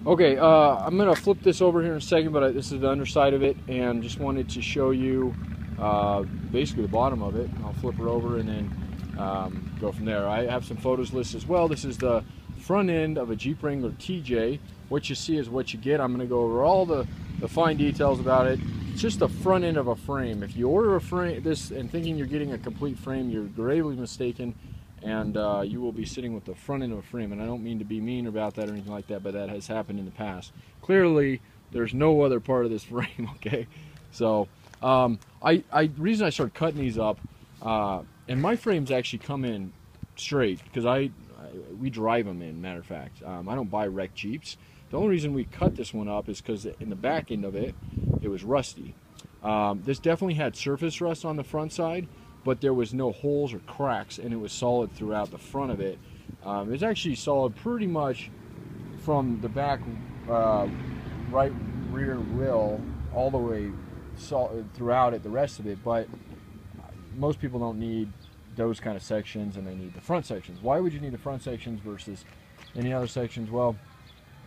Okay, I'm going to flip this over here in a second, but this is the underside of it, and just wanted to show you basically the bottom of it. I'll flip her over and then go from there. I have some photos listed as well. This is the front end of a Jeep Wrangler TJ. What you see is what you get. I'm going to go over all the fine details about it. It's just the front end of a frame. If you order a frame this and thinking you're getting a complete frame, you're gravely mistaken, and you will be sitting with the front end of a frame. And I don't mean to be mean about that or anything like that, but that has happened in the past. Clearly, there's no other part of this frame, okay? So, reason I started cutting these up, and my frames actually come in straight, because we drive them in, matter of fact. I don't buy wrecked Jeeps. The only reason we cut this one up is because in the back end of it, it was rusty. This definitely had surface rust on the front side, but there was no holes or cracks, and it was solid throughout the front of it. It's actually solid pretty much from the back right rear wheel all the way solid throughout it, the rest of it, but most people don't need those kind of sections, and they need the front sections. Why would you need the front sections versus any other sections? Well,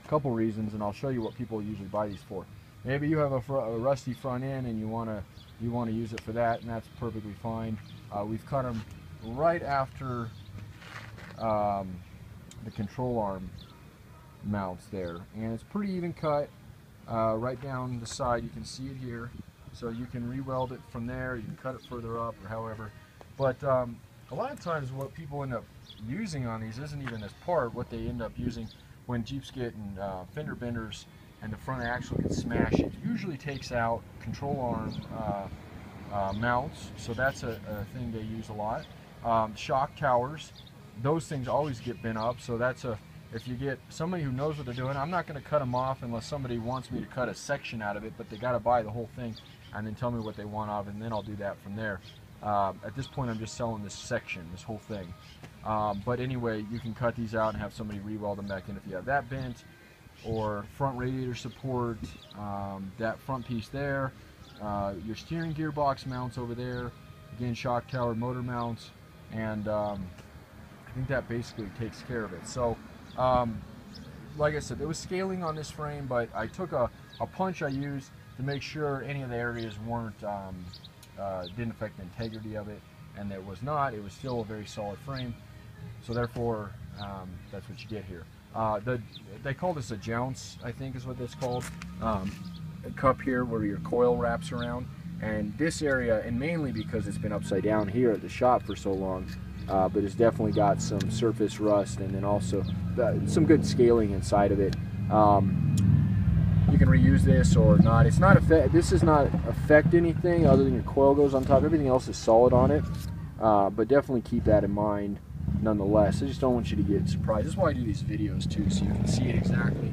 a couple reasons, and I'll show you what people usually buy these for. Maybe you have a rusty front end and you want to use it for that, and that's perfectly fine. We've cut them right after the control arm mounts there, and it's pretty even cut right down the side. You can see it here, so you can re-weld it from there. You can cut it further up or however, but a lot of times what people end up using on these isn't even this part. What they end up using when Jeeps get in fender benders and the front axle gets smashed, it usually takes out control arm mounts, so that's a thing they use a lot. Shock towers, those things always get bent up, so that's if you get somebody who knows what they're doing. I'm not going to cut them off unless somebody wants me to cut a section out of it, but they got to buy the whole thing and then tell me what they want of it, and then I'll do that from there. At this point, I'm just selling this section, this whole thing. But anyway, you can cut these out and have somebody re-weld them back in if you have that bent, or front radiator support, that front piece there, your steering gearbox mounts over there, again shock tower, motor mounts, and I think that basically takes care of it. So like I said, there was scaling on this frame, but I took a punch I used to make sure any of the areas weren't didn't affect the integrity of it, and it was not. It was still a very solid frame, so therefore that's what you get here. They call this a jounce, I think is what that's called. A cup here where your coil wraps around, and this area, and mainly because it's been upside down here at the shop for so long, but it's definitely got some surface rust, and then also some good scaling inside of it. You can reuse this or not. It's not this does not affect anything other than your coil goes on top. Everything else is solid on it, but definitely keep that in mind nonetheless. I just don't want you to get surprised. That's why I do these videos too, so you can see it exactly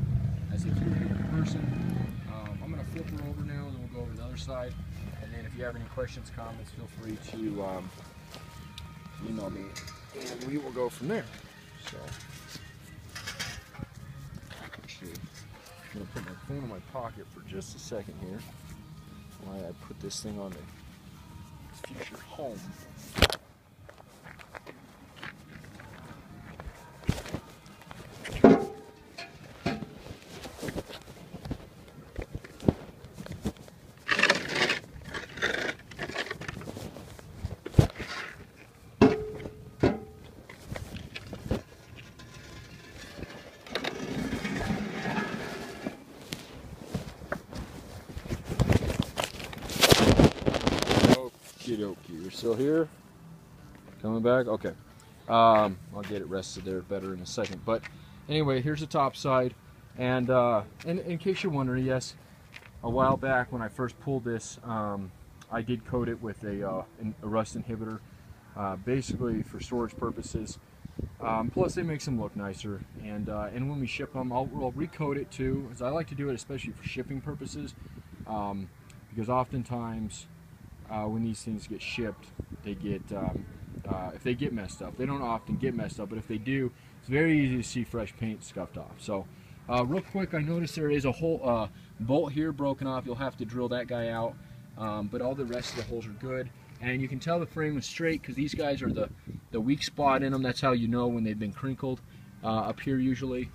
as if you're here in person. I'm going to flip her over now, and then we'll go over to the other side. And then if you have any questions, comments, feel free to email me, and we will go from there. So, actually, I'm going to put my phone in my pocket for just a second here while I put this thing on the future home. Okie, you're still here? Coming back? Okay. I'll get it rested there better in a second. But anyway, here's the top side. And in case you're wondering, yes, a while back when I first pulled this, I did coat it with a rust inhibitor, basically for storage purposes. Plus, it makes them look nicer. And when we ship them, I'll recoat it too, as I like to do it especially for shipping purposes, because oftentimes when these things get shipped, they get if they get messed up. They don't often get messed up, but if they do, it's very easy to see fresh paint scuffed off. So real quick, I noticed there is a whole bolt here broken off. You'll have to drill that guy out, but all the rest of the holes are good, and you can tell the frame is straight because these guys are the weak spot in them. That's how you know when they've been crinkled up here usually.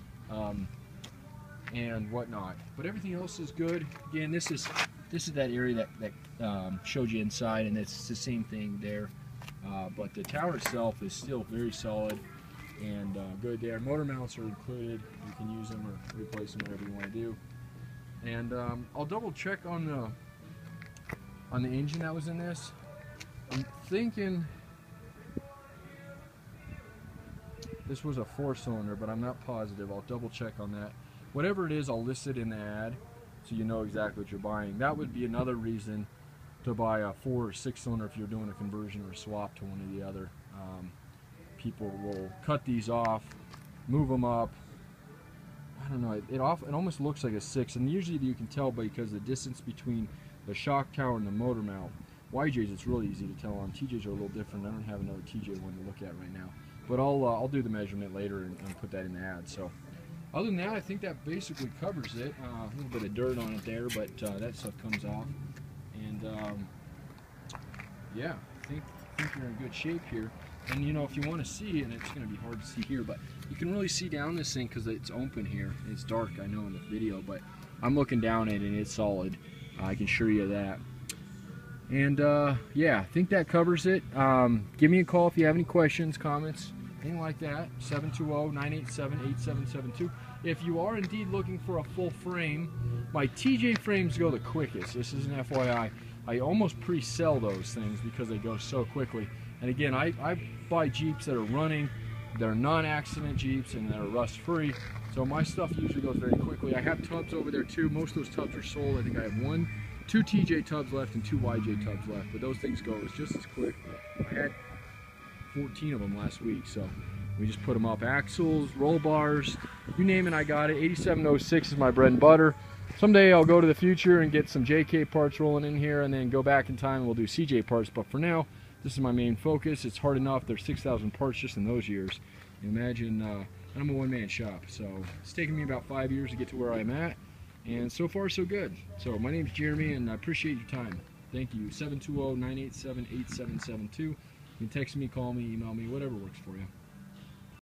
and whatnot. But everything else is good. Again, this is that area that showed you inside, and it's the same thing there. But the tower itself is still very solid and good there. Motor mounts are included. You can use them or replace them, whatever you want to do. And I'll double check on the engine that was in this. I'm thinking this was a 4-cylinder, but I'm not positive. I'll double check on that. Whatever it is, I'll list it in the ad so you know exactly what you're buying. That would be another reason to buy a 4 or 6-cylinder if you're doing a conversion or a swap to one or the other. People will cut these off, move them up. I don't know, it almost looks like a 6, and usually you can tell because the distance between the shock tower and the motor mount. YJ's, it's really easy to tell on. TJ's are a little different. I don't have another TJ one to look at right now, but I'll do the measurement later and put that in the ad. So other than that, I think that basically covers it. A little bit of dirt on it there, but that stuff comes off. And yeah, I think you're in good shape here. And you know, if you want to see, and it's going to be hard to see here, but you can really see down this thing because it's open here. It's dark, I know, in the video, but I'm looking down it and it's solid. I can assure you that. And yeah, I think that covers it. Give me a call if you have any questions, comments, anything like that. 720-987-8772. If you are indeed looking for a full frame, my TJ frames go the quickest. This is an FYI. I almost pre-sell those things because they go so quickly. And again, I buy Jeeps that are running, they're non-accident Jeeps, and they're rust-free. So my stuff usually goes very quickly. I have tubs over there too. Most of those tubs are sold. I think I have 2 TJ tubs left and 2 YJ tubs left. But those things go just as quick. I had 14 of them last week, so we just put them up. Axles, roll bars, you name it, I got it. 8706 is my bread and butter. Someday I'll go to the future and get some JK parts rolling in here, and then go back in time and we'll do CJ parts. But for now, this is my main focus. It's hard enough. There's 6,000 parts just in those years. Imagine, I'm a one-man shop, so it's taken me about 5 years to get to where I'm at, and so far so good. So my name's Jeremy, and I appreciate your time. Thank you. 720-987-8772. You can text me, call me, email me, whatever works for you.